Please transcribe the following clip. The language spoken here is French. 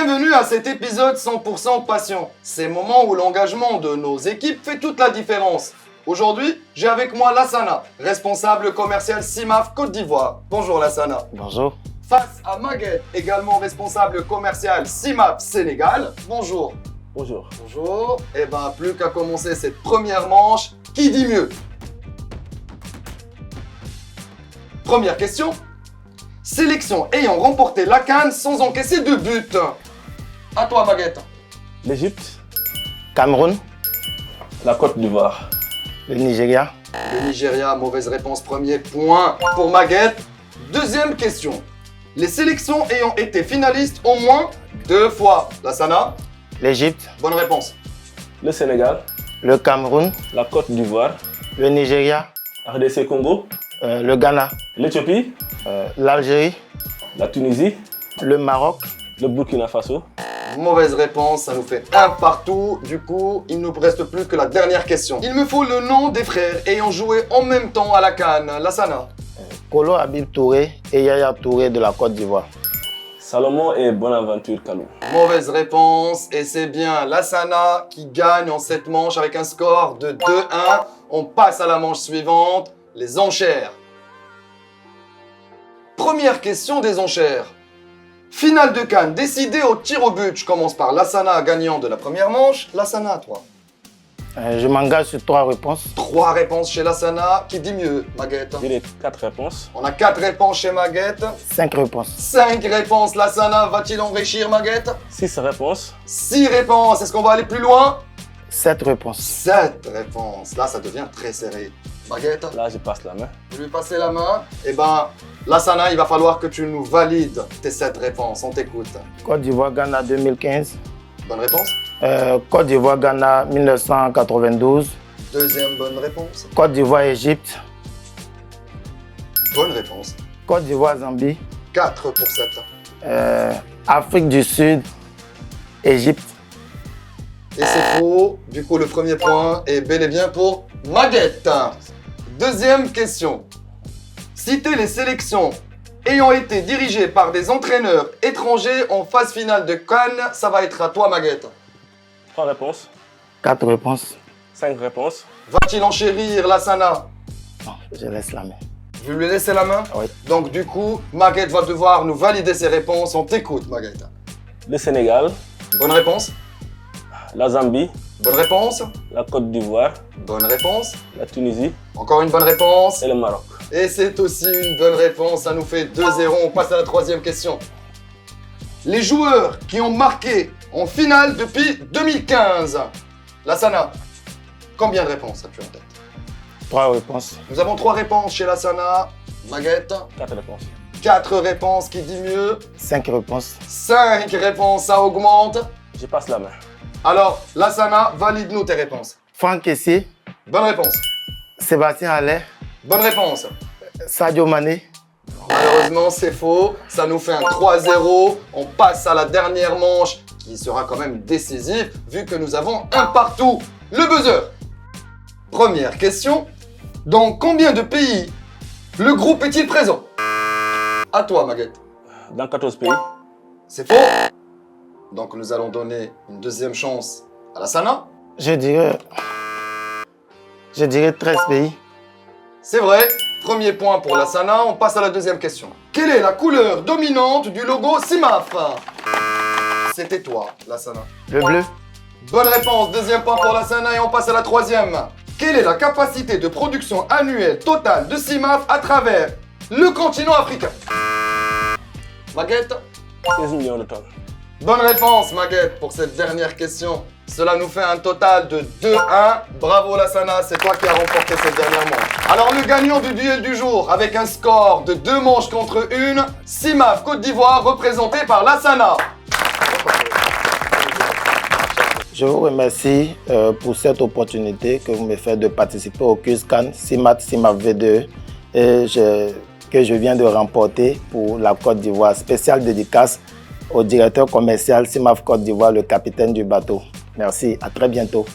Bienvenue à cet épisode 100% passion. Ces moments où l'engagement de nos équipes fait toute la différence. Aujourd'hui, j'ai avec moi Lassana, responsable commercial CIMAF Côte d'Ivoire. Bonjour Lassana. Bonjour. Face à Maguette, également responsable commercial CIMAF Sénégal. Bonjour. Bonjour. Bonjour. Eh ben, plus qu'à commencer cette première manche, qui dit mieux? Première question. Sélection ayant remporté la CAN sans encaisser de but. À toi, Maguette. L'Égypte. Cameroun. La Côte d'Ivoire. Le Nigeria. Le Nigeria, mauvaise réponse, premier point pour Maguette. Deuxième question. Les sélections ayant été finalistes au moins 2 fois. Lassana. L'Égypte. Bonne réponse. Le Sénégal. Le Cameroun. La Côte d'Ivoire. Le Nigeria. RDC Congo. Le Ghana. L'Éthiopie. L'Algérie. La Tunisie. Le Maroc. Le Burkina Faso. Mauvaise réponse, ça nous fait un partout. Du coup, il ne nous reste plus que la dernière question. Il me faut le nom des frères ayant joué en même temps à la CAN. Lassana. Kolo Habib Touré et Yaya Touré de la Côte d'Ivoire. Salomon et Bonaventure Kalou. Mauvaise réponse, et c'est bien Lassana qui gagne en cette manche avec un score de 2-1. On passe à la manche suivante, les enchères. Première question des enchères. Finale de CAN décidée au tir au but. Je commence par Lassana, gagnant de la première manche. Lassana, toi. Je m'engage sur 3 réponses. 3 réponses chez Lassana. Qui dit mieux, Maguette? Je dirais 4 réponses. On a 4 réponses chez Maguette. 5 réponses. 5 réponses. Lassana va-t-il enrichir Maguette? 6 réponses. 6 réponses. Est-ce qu'on va aller plus loin? 7 réponses. 7 réponses. Là, ça devient très serré. Maguette, Là, je passe la main. vous lui passez la main. Eh ben, Lassana, il va falloir que tu nous valides tes 7 réponses. On t'écoute. Côte d'Ivoire, Ghana 2015. Bonne réponse. Côte d'Ivoire, Ghana 1992. Deuxième bonne réponse. Côte d'Ivoire, Égypte. Bonne réponse. Côte d'Ivoire, Zambie. 4 pour 7. Afrique du Sud, Égypte. Et c'est faux. Du coup, le premier point est bel et bien pour Maguette. Deuxième question. Citez les sélections ayant été dirigées par des entraîneurs étrangers en phase finale de CAN. Ça va être à toi, Maguette. 3 réponses. 4 réponses. 5 réponses. Va-t-il enchérir Lassana? Non, je laisse la main. Vous lui laissez la main? Oui. Donc du coup, Maguette va devoir nous valider ses réponses. On t'écoute, Maguette. Le Sénégal. Bonne réponse. La Zambie. Bonne réponse. La Côte d'Ivoire. Bonne réponse. La Tunisie. Encore une bonne réponse. Et le Maroc. Et c'est aussi une bonne réponse. Ça nous fait 2-0. On passe à la troisième question. Les joueurs qui ont marqué en finale depuis 2015. Lassana, combien de réponses as-tu en tête? 3 réponses. Nous avons 3 réponses chez Lassana. Maguette, 4 réponses. 4 réponses, qui dit mieux? 5 réponses. 5 réponses, ça augmente. Je passe la main. Alors, Lassana, valide-nous tes réponses. Franck Kessé, Bonne réponse. Sébastien Haller, Bonne réponse. Sadio Mané. Malheureusement, c'est faux. Ça nous fait un 3-0. On passe à la dernière manche qui sera quand même décisive vu que nous avons un partout. Le buzzer. Première question. Dans combien de pays le groupe est-il présent? À toi, Maguette. Dans 14 pays. C'est faux. Donc nous allons donner une deuxième chance à Lassana. Je dirais 13 pays. C'est vrai. Premier point pour Lassana. On passe à la deuxième question. Quelle est la couleur dominante du logo CIMAF? C'était toi, Lassana. Le bleu. Bonne réponse. Deuxième point pour Lassana et on passe à la troisième. Quelle est la capacité de production annuelle totale de CIMAF à travers le continent africain? Maguette. 16 millions de tonnes. Bonne réponse, Maguette, pour cette dernière question. Cela nous fait un total de 2-1. Bravo Lassana, c'est toi qui as remporté cette dernière manche. Alors le gagnant du duel du jour, avec un score de 2 manches contre 1, CIMAF Côte d'Ivoire, représenté par Lassana. Je vous remercie pour cette opportunité que vous me faites de participer au quiz CAN CIMAF V2 que je viens de remporter pour la Côte d'Ivoire. Spéciale dédicace au directeur commercial CIMAF Côte d'Ivoire, le capitaine du bateau. Merci, à très bientôt.